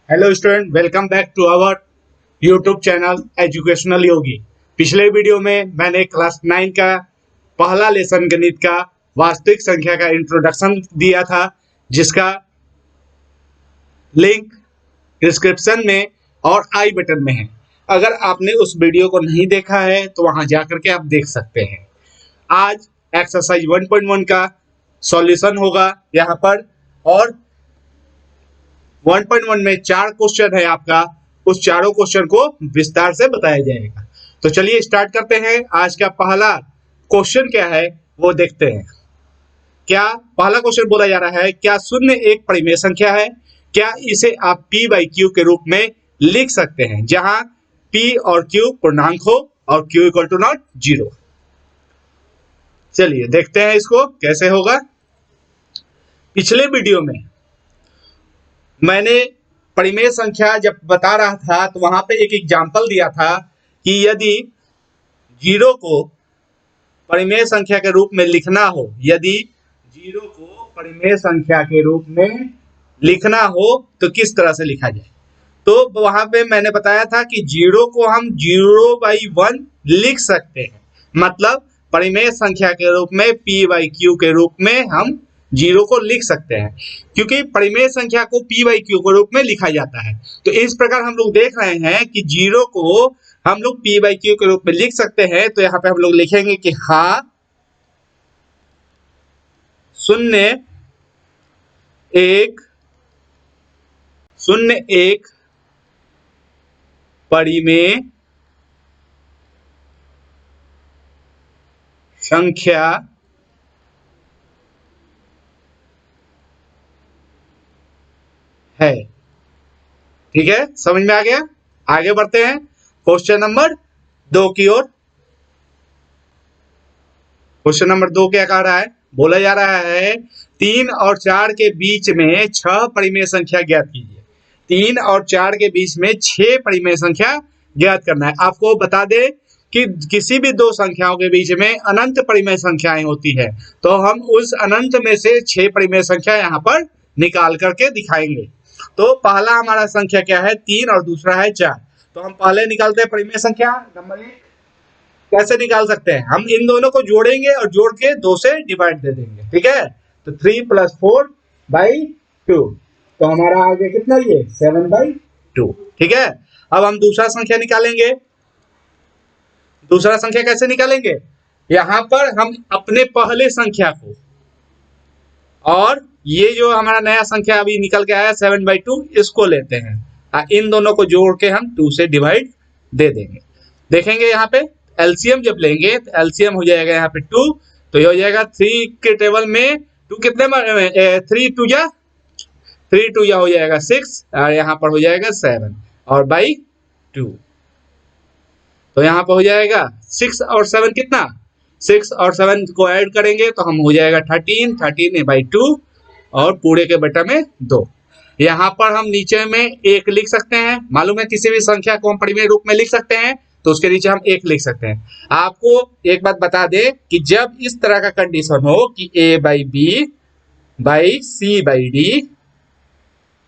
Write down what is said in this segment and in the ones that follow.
Hello student, welcome back to our YouTube channel educational Yogi. पिछले video में मैंने class 9 का पहला लेसन गणित का वास्तविक संख्या का इंट्रोडक्शन दिया था, जिसका लिंक डिस्क्रिप्शन में और आई बटन में है। अगर आपने उस वीडियो को नहीं देखा है तो वहां जाकर के आप देख सकते हैं। आज एक्सरसाइज 1.1 का सॉल्यूशन होगा यहाँ पर, और 1.1 में 4 क्वेश्चन है आपका। उस चारों क्वेश्चन को विस्तार से बताया जाएगा। तो चलिए स्टार्ट करते हैं। आज का पहला क्वेश्चन क्या है वो देखते हैं। क्या पहला क्वेश्चन बोला जा रहा है, क्या शून्य एक परिमेय संख्या है? क्या इसे आप p बाई क्यू के रूप में लिख सकते हैं, जहां p और q पूर्णांक हो और q इक्वल टू नॉट 0। चलिए देखते हैं इसको कैसे होगा। पिछले वीडियो में मैंने परिमेय संख्या जब बता रहा था तो वहां पे एक एग्जांपल दिया था कि यदि 0 को परिमेय संख्या के रूप में लिखना हो, यदि 0 को परिमेय संख्या के रूप में लिखना हो तो किस तरह से लिखा जाए। तो वहां पे मैंने बताया था कि 0 को हम 0/1 लिख सकते हैं, मतलब परिमेय संख्या के रूप में p बाई क्यू के रूप में हम 0 को लिख सकते हैं, क्योंकि परिमेय संख्या को p बाई क्यू के रूप में लिखा जाता है। तो इस प्रकार हम लोग देख रहे हैं कि 0 को हम लोग p बाई क्यू के रूप में लिख सकते हैं। तो यहाँ पे हम लोग लिखेंगे कि हाँ, 0 1 परिमेय संख्या है। ठीक है, समझ में आ गया। आगे बढ़ते हैं क्वेश्चन नंबर 2 की ओर। क्वेश्चन नंबर 2 क्या कह रहा है? बोला जा रहा है 3 और 4 के बीच में 6 परिमेय संख्या ज्ञात कीजिए। 3 और 4 के बीच में 6 परिमेय संख्या ज्ञात करना है। आपको बता दें कि किसी भी दो संख्याओं के बीच में अनंत परिमेय संख्याएं होती है, तो हम उस अनंत में से 6 परिमेय संख्या यहाँ पर निकाल करके दिखाएंगे। तो पहला हमारा संख्या क्या है? 3 और दूसरा है 4। तो हम पहले निकालते हैं परिमेय संख्या नंबर 1। कैसे निकाल सकते हैं? हम इन दोनों को जोड़ेंगे और जोड़ के 2 से डिवाइड दे देंगे। ठीक है, तो 3 + 4/2। तो हमारा आ गया कितना? ये 7/2। ठीक है, अब हम दूसरा संख्या निकालेंगे। दूसरा संख्या कैसे निकालेंगे? यहां पर हम अपने पहले संख्या को और ये जो हमारा नया संख्या अभी निकल के आया 7/2, इसको लेते हैं। इन दोनों को जोड़ के हम 2 से डिवाइड दे देंगे। देखेंगे यहाँ पे एलसीएम जब लेंगे तो एलसीएम हो जाएगा यहाँ पे 2। तो ये हो जाएगा 3 के टेबल में 2 कितने 3 2 जा हो जाएगा 6, और यहाँ पर हो जाएगा 7 और बाई 2। तो यहाँ पर हो जाएगा 6 और 7 कितना? 6 और 7 को ऐड करेंगे तो हम हो जाएगा 13/2 और पूरे के बटा में 2। यहाँ पर हम नीचे में 1 लिख सकते हैं। मालूम है किसी भी संख्या को हम परिमेय रूप में लिख सकते हैं, तो उसके नीचे हम 1 लिख सकते हैं। आपको एक बात बता दें कि जब इस तरह का कंडीशन हो कि a/b/c/d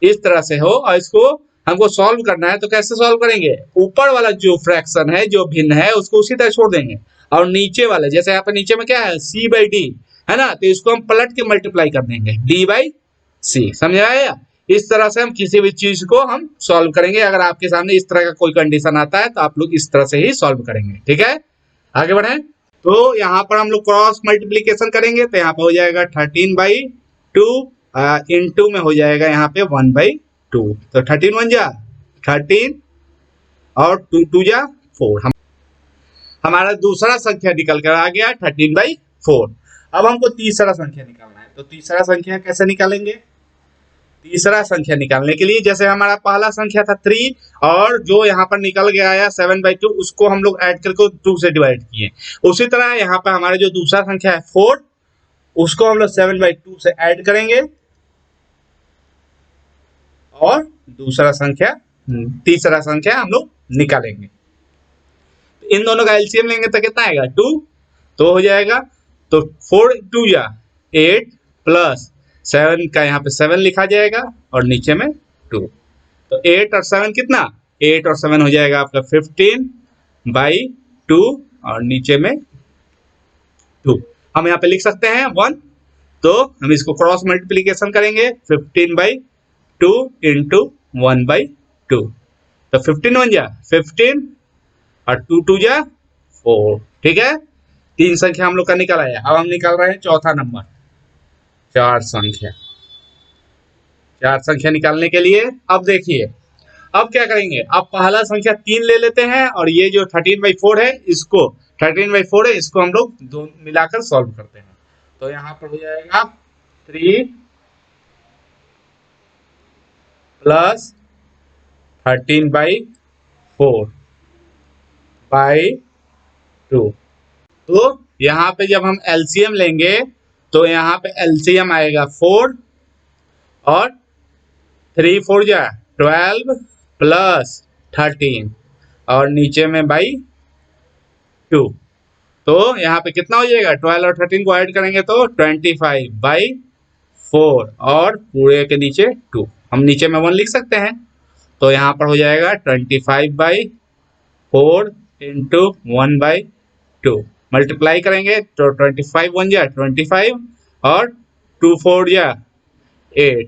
इस तरह से हो और इसको हमको सॉल्व करना है, तो कैसे सॉल्व करेंगे? ऊपर वाला जो फ्रैक्शन है, जो भिन्न है, उसको उसी तरह छोड़ देंगे, और नीचे वाला, जैसे यहाँ पर नीचे में क्या है c/d है ना, तो इसको हम पलट के मल्टीप्लाई कर देंगे d/c। समझ आया? इस तरह से हम किसी भी चीज को हम सॉल्व करेंगे। अगर आपके सामने इस तरह का कोई कंडीशन आता है तो आप लोग इस तरह से ही सॉल्व करेंगे। ठीक है, आगे बढ़े। तो यहाँ पर हम लोग क्रॉस मल्टीप्लीकेशन करेंगे, तो यहाँ पर हो जाएगा 13/2 इंटू में हो जाएगा यहाँ पे 1/2। तो 13 1 जा 13 और 2 2 जा 4। हमारा दूसरा संख्या निकल कर आ गया 13/4। अब हमको तीसरा संख्या निकालना है। तो तीसरा संख्या कैसे निकालेंगे? तीसरा संख्या निकालने के लिए जैसे हमारा पहला संख्या था 3 और जो यहाँ पर निकल के आया 7/2, उसको हम लोग ऐड करके 2 से डिवाइड किए। उसी तरह यहाँ पर हमारा जो दूसरा संख्या है 4, उसको हम लोग 7/2 से ऐड करेंगे और तीसरा संख्या हम लोग निकालेंगे। इन दोनों का एलसीएम लेंगे तो कितना आएगा? 2। तो हो जाएगा, तो 4 2 जा 8 प्लस 7 का यहाँ पे 7 लिखा जाएगा और नीचे में 2। तो 8 और 7 कितना, 8 और 7 हो जाएगा आपका 15/2 और नीचे में 2। हम यहाँ पे लिख सकते हैं 1, तो हम इसको क्रॉस मल्टीप्लीकेशन करेंगे 15/2 इंटू 1/2। तो 15 1 जा 15 और 2 2 जा 4। ठीक है, 3 संख्या हम लोग का निकल आया। अब हम निकाल रहे हैं चौथा नंबर, 4 संख्या। 4 संख्या निकालने के लिए अब देखिए, अब क्या करेंगे, अब पहला संख्या 3 ले लेते हैं और ये जो 13/4 है इसको 13/4 है इसको हम लोग दो मिलाकर सॉल्व करते हैं। तो यहाँ पर हो जाएगा 3 प्लस 13/4/2। तो यहाँ पे जब हम एलसीएम लेंगे तो यहाँ पे एलसीएम आएगा 4 और 3 4 जा 12 प्लस 13 और नीचे में बाई 2। तो यहाँ पे कितना हो जाएगा, 12 और 13 को ऐड करेंगे तो 25/4 और पूरे के नीचे 2। हम नीचे में 1 लिख सकते हैं। तो यहाँ पर हो जाएगा 25/4 इंटू 1/2। मल्टीप्लाई करेंगे तो 25 1 जा 25 और 2 4 जा 8।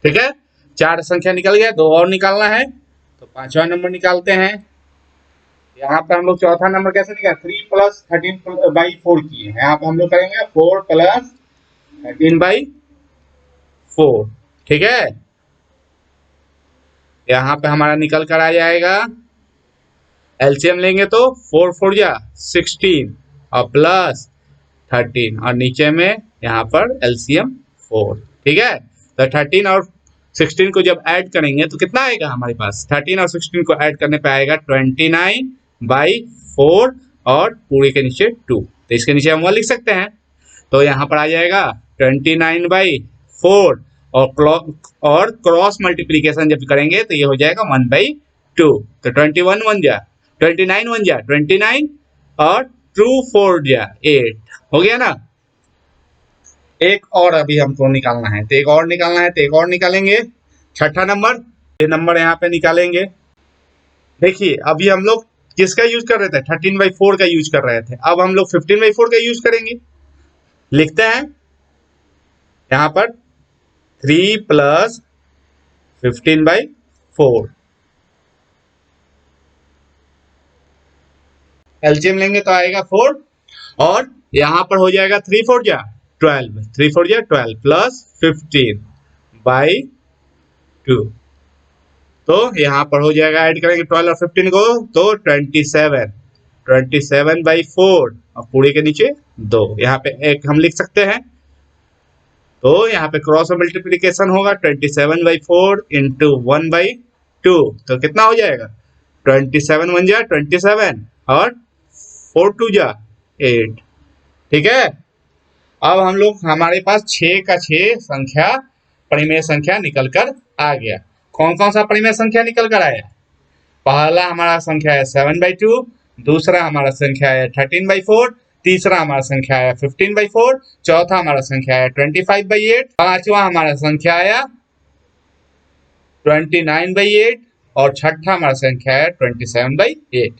ठीक है, 4 संख्या निकल गया, 2 और निकालना है। तो 5वां नंबर निकालते हैं। यहाँ पे हम लोग चौथा नंबर कैसे निकाल, 3 प्लस 13/4 किए। यहाँ पे हम लोग करेंगे 4 प्लस 13/4। ठीक है, यहाँ पे हमारा निकल कर आ जाएगा, एलसीएम लेंगे तो 4 4 जा 16 और प्लस 13 और नीचे में यहाँ पर एलसीएम 4। ठीक है, तो 13 और 16 को जब ऐड करेंगे तो कितना आएगा हमारे पास, 13 और 16 को ऐड करने पे आएगा 29/4 और पूरे के नीचे 2। तो इसके नीचे हम 1 लिख सकते हैं। तो यहाँ पर आ जाएगा 29/4 और क्रॉस मल्टीप्लीकेशन जब करेंगे तो ये हो जाएगा 1/2। तो 21 1 जा 29 1 जा 29 और 2 4 जा 8 हो गया ना। एक और अभी हमको निकालना है, तो एक और निकालना है, तो एक और निकालेंगे। छठा नंबर, ये नंबर यहाँ पे निकालेंगे। देखिए अभी हम लोग किसका यूज कर रहे थे, 13/4 का यूज कर रहे थे। अब हम लोग 15/4 का यूज करेंगे। लिखते हैं यहाँ पर 3 प्लस 15/4। एलसीएम लेंगे तो आएगा 4 और यहाँ पर हो जाएगा 3 4 जा 12, 3 4 जा 12 प्लस 15/2। तो यहाँ पर हो जाएगा, ऐड करेंगे 12 और 15 को तो 27/4 और पूरे के नीचे 2। यहाँ पे एक हम लिख सकते हैं। तो यहाँ पे क्रॉस मल्टीप्लीकेशन होगा 27/4 इंटू 1/2। तो कितना हो जाएगा, 27 1 जा 27 और 4 2 जा 8। ठीक है, अब हम लोग हमारे पास 6 का 6 संख्या परिमेय संख्या निकल कर आ गया। कौन कौन सा परिमेय संख्या निकल कर आया, पहला हमारा संख्या है 7/2, दूसरा हमारा संख्या है 13/4, तीसरा हमारा संख्या है 15/4, चौथा हमारा संख्या है 25/8, पांचवा हमारा संख्या आया 29/8 और छठा हमारा संख्या है 27/8।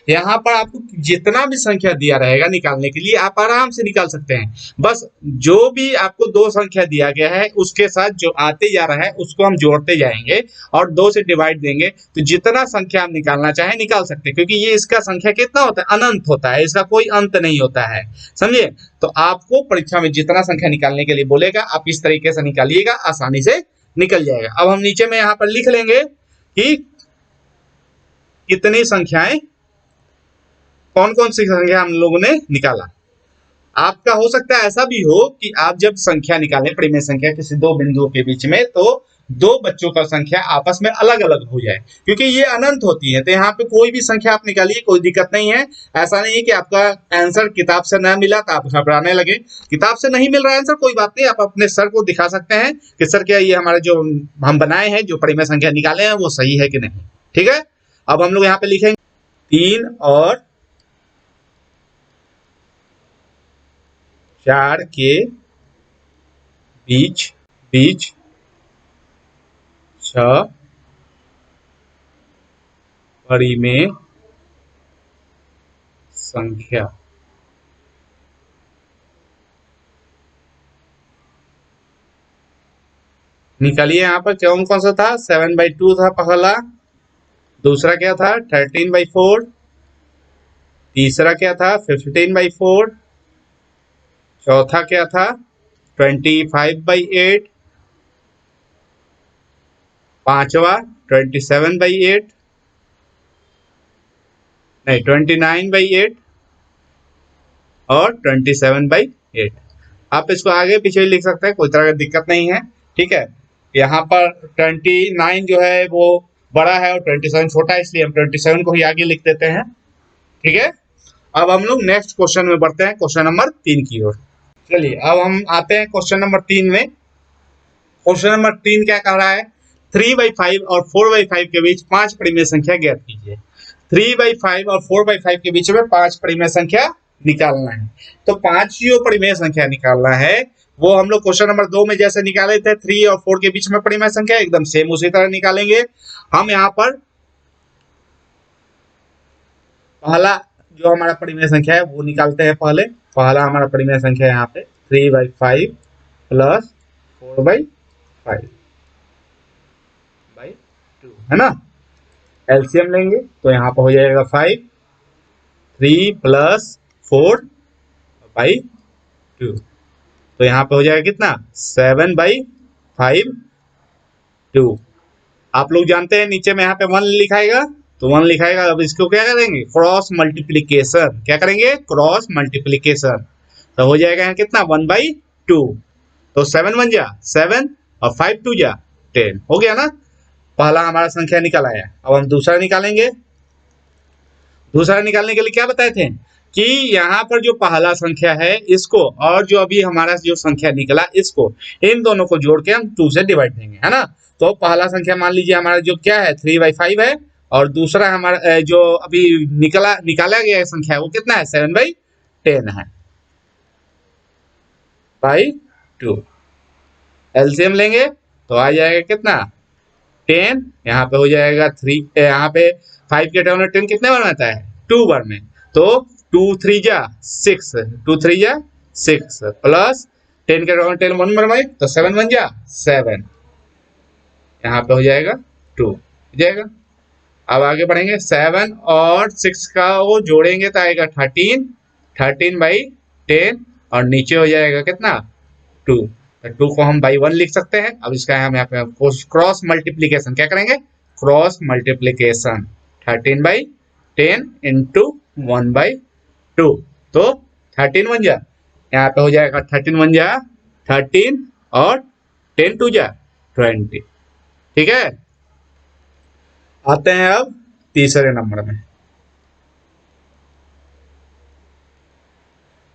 यहाँ पर आपको जितना भी संख्या दिया रहेगा निकालने के लिए आप आराम से निकाल सकते हैं। बस जो भी आपको 2 संख्या दिया गया है उसके साथ जो आते जा रहा है उसको हम जोड़ते जाएंगे और 2 से डिवाइड देंगे, तो जितना संख्या आप निकालना चाहें निकाल सकते हैं। क्योंकि ये इसका संख्या कितना होता है, अनंत होता है, इसका कोई अंत नहीं होता है, समझिए। तो आपको परीक्षा में जितना संख्या निकालने के लिए बोलेगा आप इस तरीके से निकालिएगा, आसानी से निकल जाएगा। अब हम नीचे में यहाँ पर लिख लेंगे कि कितनी संख्याएं, कौन कौन सी संख्या हम लोगों ने निकाला। आपका हो सकता है ऐसा भी हो कि आप जब संख्या निकालें, परिमेय संख्या किसी 2 बिंदुओं के बीच में, तो 2 बच्चों का संख्या आपस में अलग अलग हो जाए, क्योंकि ये अनंत होती है। तो यहाँ पे कोई भी संख्या आप निकालिए, कोई दिक्कत नहीं है। ऐसा नहीं है कि आपका आंसर किताब से न मिला तो आप घबराने लगे। किताब से नहीं मिल रहा है आंसर, कोई बात नहीं, आप अपने सर को दिखा सकते हैं कि सर क्या ये हमारे जो हम बनाए हैं, जो परिमेय संख्या निकाले हैं वो सही है कि नहीं। ठीक है, अब हम लोग यहाँ पे लिखेंगे 3 और 4 के बीच 6 परिमेय संख्या। निकालिए यहाँ पर कौन कौन सा था। 7/2 था पहला, दूसरा क्या था 13/4, तीसरा क्या था 15/4, चौथा क्या था 25/8, पांचवा 27/8, नहीं 29/8 और 27/8। आप इसको आगे पीछे लिख सकते हैं, कोई तरह की दिक्कत नहीं है। ठीक है, यहाँ पर 29 जो है वो बड़ा है और 27 छोटा है, इसलिए हम 27 को ही आगे लिख देते हैं। ठीक है, अब हम लोग नेक्स्ट क्वेश्चन में बढ़ते हैं, क्वेश्चन नंबर 3 की ओर। चलिए अब हम आते हैं क्वेश्चन नंबर 3 में। क्वेश्चन नंबर 3 क्या कह रहा है, 3/5 और 4/5 के बीच 5 परिमेय संख्या ज्ञात कीजिए। 3/5 और 4/5 के बीच में 5 परिमेय संख्या निकालना है। तो 5 जो परिमेय संख्या निकालना है वो हम लोग क्वेश्चन नंबर 2 में जैसे निकाले थे 3 और 4 के बीच में परिमेय संख्या, एकदम सेम उसी तरह निकालेंगे। हम यहाँ पर पहला जो हमारा परिमेय संख्या है वो निकालते हैं। पहला हमारा परिमेय संख्या यहाँ पे 3/5 प्लस 4/5/2 है ना। एलसीएम लेंगे तो यहाँ पर हो जाएगा 5, 3 प्लस 4/2, तो यहाँ पे हो जाएगा कितना 7/5/2। आप लोग जानते हैं नीचे में यहाँ पे 1 लिखाएगा तो 1 लिखाएगा। अब इसको क्या करेंगे क्रॉस मल्टीप्लीकेशन, क्या करेंगे क्रॉस मल्टीप्लीकेशन, तो हो जाएगा यहाँ कितना 1/2। तो 7 1 जा 7 और 5 2 जा 10, हो गया ना। पहला हमारा संख्या निकल आया। अब हम दूसरा निकालेंगे। दूसरा निकालने के लिए क्या बताए थे कि यहाँ पर जो पहला संख्या है इसको और जो अभी हमारा जो संख्या निकला इसको, इन दोनों को जोड़ के हम 2 से डिवाइड देंगे, है ना। तो पहला संख्या मान लीजिए हमारा जो क्या है 3/5 है, और दूसरा हमारा जो अभी निकाला गया संख्या है वो कितना है 7/10 है बाई 2। एलसीएम लेंगे तो आ जाएगा कितना 10, यहाँ पे हो जाएगा 3, यहाँ पे 5 के टर्म में 10 कितने बार में आता है 2 बार में, तो 2 3 जा 6, 2 3 जा 6 प्लस 10 के टर्म में 10 1 बार में तो 7 1 जा 7, यहाँ पे हो जाएगा 2 हो जाएगा। अब आगे बढ़ेंगे 7 और 6 का वो जोड़ेंगे तो आएगा 13, 13/10 और नीचे हो जाएगा कितना 2, तो 2 को हम बाई 1 लिख सकते हैं। अब इसका हम यहाँ पे क्रॉस मल्टीप्लीकेशन क्या करेंगे क्रॉस मल्टीप्लीकेशन 13/10 इंटू 1/2, तो 13 1 जा यहाँ पे हो जाएगा 13 1 जा 13 और 10 2 जा 20। ठीक है, आते हैं अब तीसरे नंबर में।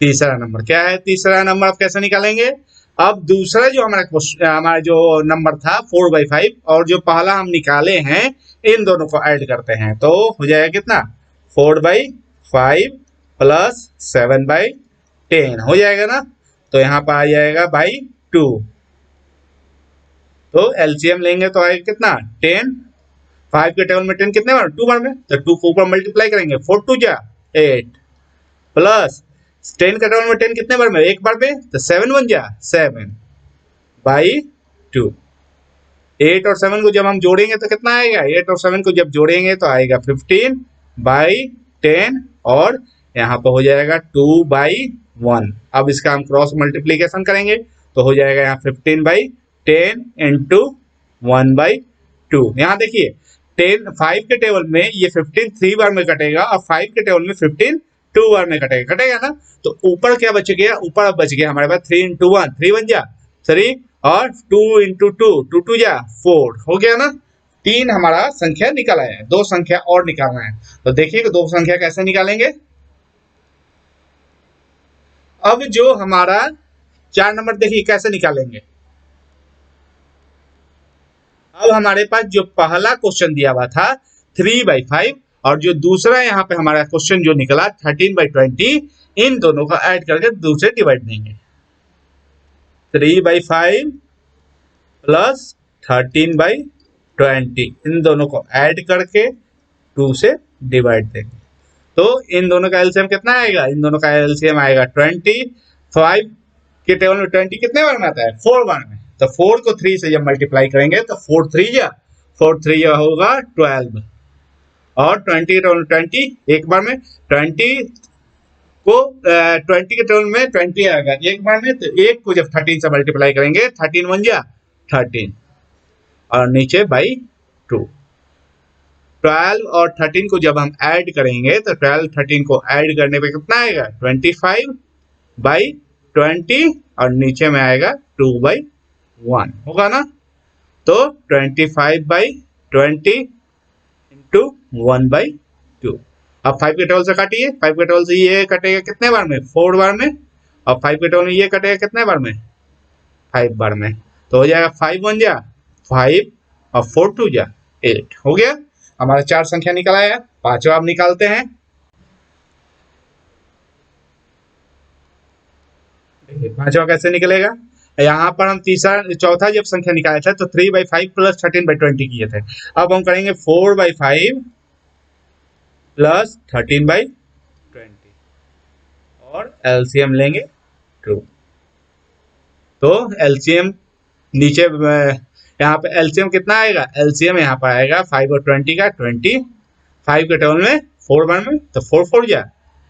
तीसरा नंबर क्या है, तीसरा नंबर आप कैसे निकालेंगे। अब दूसरा जो हमारा जो नंबर था 4/5 और जो पहला हम निकाले हैं इन दोनों को ऐड करते हैं तो हो जाएगा कितना 4/5 प्लस 7/10 हो जाएगा ना। तो यहाँ पर आ जाएगा बाई 2, तो एलसीएम लेंगे तो आएगा कितना 10, 5 के टेबल में 10 कितने बार 2 बार में, तो 2 को ऊपर मल्टीप्लाई करेंगे 4 2 जा 8 प्लस 10 का टेबल में 10 कितने बार में एक बार में, तो 7 1 जा 7/2। 8 और 7 को जब हम जोड़ेंगे तो कितना आएगा 8 और 7 को जब जोड़ेंगे तो आएगा 15/10 और यहाँ पे हो जाएगा 2/1। अब इसका हम क्रॉस मल्टीप्लीकेशन करेंगे तो हो जाएगा यहाँ 15/10 इंटू 1/2। यहाँ देखिए 5 के टेबल में ये 15 3 बार में कटेगा और 5 के टेबल में 15 2 बार में कटेगा ना। तो ऊपर क्या बच गया, ऊपर बच गया हमारे पास 3 इंटू 1 3 1 जा 3 और 2 इंटू 2 2 2 जा 4 हो गया ना। 3 हमारा संख्या निकल आया है, 2 संख्या और निकालना है। तो देखिए 2 संख्या कैसे निकालेंगे। अब जो हमारा 4 नंबर देखिए कैसे निकालेंगे। अब हमारे पास जो पहला क्वेश्चन दिया हुआ था 3/5 और जो दूसरा यहाँ पे हमारा क्वेश्चन जो निकला 13/20, इन दोनों का ऐड करके 2 से डिवाइड देंगे। 3/5 प्लस 13/20 इन दोनों को ऐड करके 2 से डिवाइड देंगे तो इन दोनों का एलसीएम कितना आएगा, इन दोनों का एलसीएम आएगा 20। 5 के टेबल में 20 कितने बार में आता है, 4 बार में, तो 4 को 3 से जब मल्टीप्लाई करेंगे तो 4 3 या होगा 12 और 20 के टेबल में 20 एक बार में, 20 को 20 के टेबल में 20 आएगा एक बार में, तो एक को जब 13 से मल्टीप्लाई करेंगे 13 1 जा 13 और नीचे बाई 2। 12 और 13 को जब हम ऐड करेंगे तो 12 13 को ऐड करने पे कितना आएगा 25/20 और नीचे में आएगा 2/1 होगा ना, तो 25/20 इंटू 1/2। अब 5 के टेबल से काटिए, 5 के टेबल से ये कटेगा कितने बार में, 4 बार में, और 5 के टेबल में ये कटेगा कितने बार में, 5 बार में, तो हो जाएगा 5 1 जा 5 और 4 2 जा 8 हो गया। हमारा 4 संख्या निकल आया। पांचवा अब निकालते हैं। पांचवा कैसे निकलेगा, यहाँ पर हम चौथा जब संख्या निकाले थे तो 3/5 प्लस 13/20 किए थे। अब हम करेंगे 4/5 प्लस 13/20 और एलसीएम लेंगे 2। तो एलसीएम नीचे यहाँ पे एलसीएम कितना आएगा, एलसीएम यहाँ पर आएगा 5 और 20 का 20, 5 के टेबल में 4 बार में तो 4 4 जा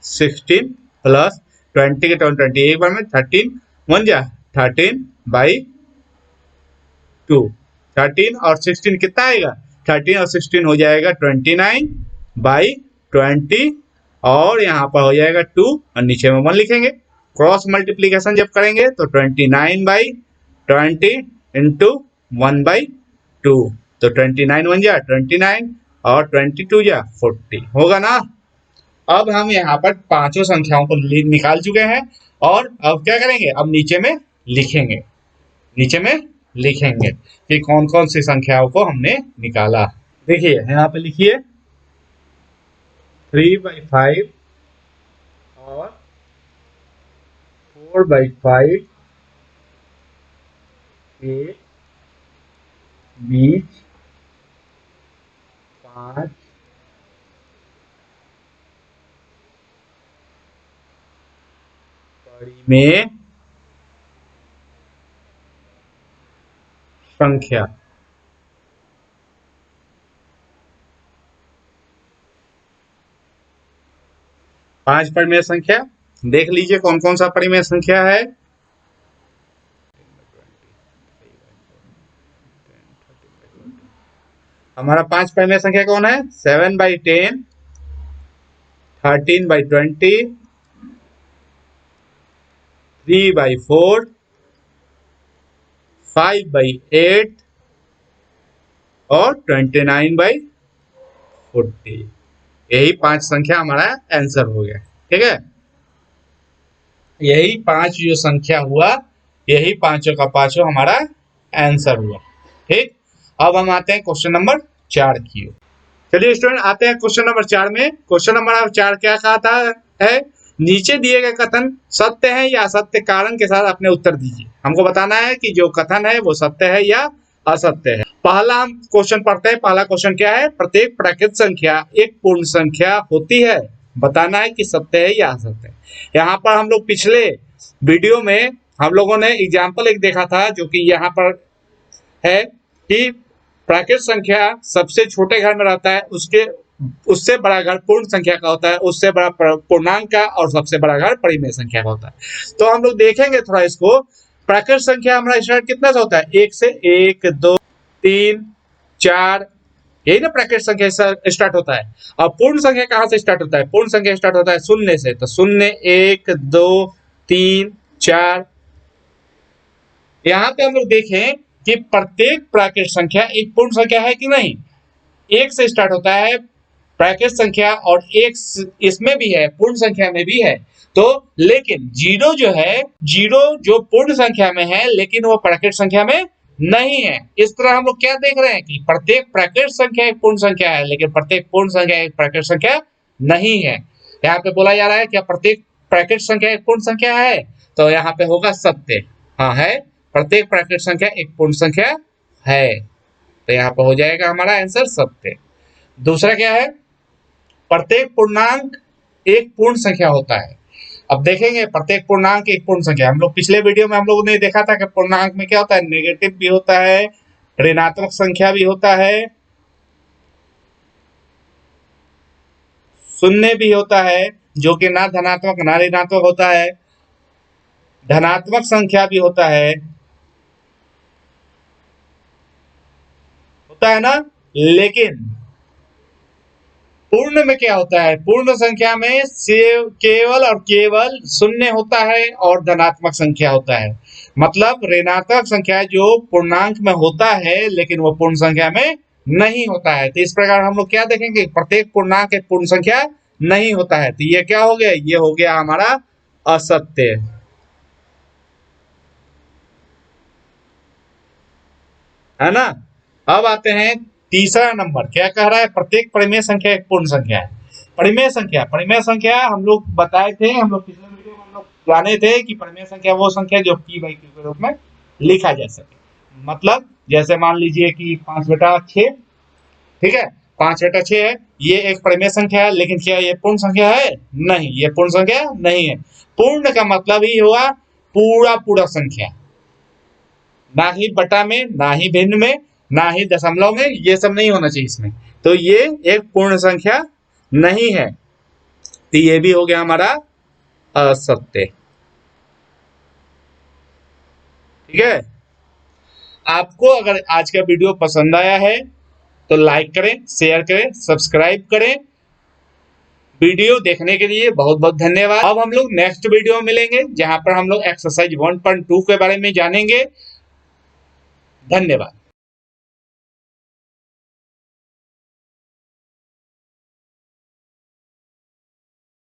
16 प्लस 20 के टेबल 20 एक बार में 13 1 जा 13/2। 13 और 16 कितना आएगा, 13 और 16 हो जाएगा 29/20 और यहाँ पर हो जाएगा 2 और नीचे में 1 लिखेंगे। क्रॉस मल्टीप्लीकेशन जब करेंगे तो 29/20 इंटू 1/2 तो 29 1 जा 29 और 22 जा 40 होगा ना। अब हम यहाँ पर पांचों संख्याओं को निकाल चुके हैं और अब क्या करेंगे, अब नीचे में लिखेंगे, नीचे में लिखेंगे कि कौन कौन सी संख्याओं को हमने निकाला। देखिए यहाँ पे लिखिए 3/5 और 4/5 के बीच 5 में संख्या। पांच परिमेय संख्या देख लीजिए कौन कौन सा परिमेय संख्या है। हमारा 5 परिमेय संख्या कौन है, 7/10, 13/20, 3/4, 5/8 और 29/40। यही 5 संख्या हमारा आंसर हो गया। ठीक है, यही 5 जो संख्या हुआ, यही पांचों का पांचों हमारा आंसर हुआ। ठीक, अब हम आते हैं क्वेश्चन नंबर 4 की। चलिए स्टूडेंट आते हैं क्वेश्चन नंबर 4 में। क्वेश्चन नंबर 4 क्या कहता है, नीचे दिए गए कथन सत्य है या असत्य, कारण के साथ अपने उत्तर दीजिए। हमको बताना है कि जो कथन है वो सत्य है या असत्य है। पहला हम क्वेश्चन पढ़ते हैं। पहला क्वेश्चन क्या है, प्रत्येक प्राकृत संख्या एक पूर्ण संख्या होती है, बताना है कि सत्य है या असत्य है। यहाँ पर हम लोग पिछले वीडियो में हम लोगों ने एग्जाम्पल एक देखा था जो कि यहाँ पर है कि प्राकृत संख्या सबसे छोटे घर में रहता है, उससे बड़ा घर पूर्ण संख्या का होता है, उससे बड़ा पूर्णांक का, और सबसे बड़ा घर परिमेय संख्या का होता है। तो हम लोग देखेंगे थोड़ा इसको। प्राकृत संख्या हमारा स्टार्ट कितना से होता है, 1 से, 1 2 3 4, यही ना प्राकृत संख्या स्टार्ट होता है। अब पूर्ण संख्या कहाँ से स्टार्ट होता है, पूर्ण संख्या स्टार्ट होता है 0 से, तो 0 1 2 3 4। यहाँ पे हम लोग देखें कि प्रत्येक प्राकृत संख्या एक पूर्ण संख्या है कि नहीं। 1 से स्टार्ट होता है प्राकृत संख्या और 1 इसमें भी है, पूर्ण संख्या में भी है। तो लेकिन 0 जो है, 0 जो पूर्ण संख्या में है लेकिन वो प्राकृत संख्या में नहीं है। इस तरह हम लोग क्या देख रहे हैं कि प्रत्येक प्राकृत संख्या एक पूर्ण संख्या है लेकिन प्रत्येक पूर्ण संख्या एक प्राकृत संख्या नहीं है। यहाँ पे बोला जा रहा है क्या प्रत्येक प्राकृत संख्या एक पूर्ण संख्या है, तो यहाँ पे होगा सत्य। हाँ है, प्रत्येक प्राकृत संख्या एक पूर्ण संख्या है, तो यहाँ पे हो जाएगा हमारा आंसर सत्य। दूसरा क्या है, प्रत्येक पूर्णांक एक पूर्ण संख्या होता है। अब देखेंगे प्रत्येक पूर्णांक एक पूर्ण संख्या। हम लोग पिछले वीडियो में हम लोगों ने देखा था कि पूर्णांक में क्या होता है, नेगेटिव भी होता है, ऋणात्मक संख्या भी होता है, शून्य भी होता है जो कि ना धनात्मक ना ऋणात्मक होता है, धनात्मक संख्या भी होता है ना। लेकिन पूर्ण में क्या होता है, पूर्ण संख्या में केवल और केवल शून्य होता है और धनात्मक संख्या होता है। मतलब ऋणात्मक संख्या जो पूर्णांक में होता है लेकिन वो पूर्ण संख्या में नहीं होता है। तो इस प्रकार हम लोग क्या देखेंगे, प्रत्येक पूर्णांक एक पूर्ण संख्या नहीं होता है। तो ये क्या हो गया, ये हो गया हमारा असत्य, है ना। अब आते हैं तीसरा नंबर, क्या कह रहा है, प्रत्येक परिमेय संख्या एक पूर्ण संख्या है। परिमेय संख्या हम लोग बताए थे, हम लोग पिछले वीडियो में हम लोग जाने थे कि परिमेय संख्या वो संख्या जो p by q के रूप में लिखा जा सके। मतलब जैसे मान लीजिए कि 5/6, ठीक है, 5/6 है, ये एक परिमेय संख्या है, लेकिन क्या ये पूर्ण संख्या है? नहीं, ये पूर्ण संख्या नहीं है। पूर्ण का मतलब ही हुआ पूरा संख्या, ना ही बटा में, ना ही भिन्न में, ना ही दशमलव में, ये सब नहीं होना चाहिए इसमें। तो ये एक पूर्ण संख्या नहीं है। तो ये भी हो गया हमारा असत्य, ठीक है। आपको अगर आज का वीडियो पसंद आया है तो लाइक करें, शेयर करें, सब्सक्राइब करें। वीडियो देखने के लिए बहुत बहुत धन्यवाद। अब हम लोग नेक्स्ट वीडियो में मिलेंगे जहां पर हम लोग एक्सरसाइज 1.2 के बारे में जानेंगे। धन्यवाद।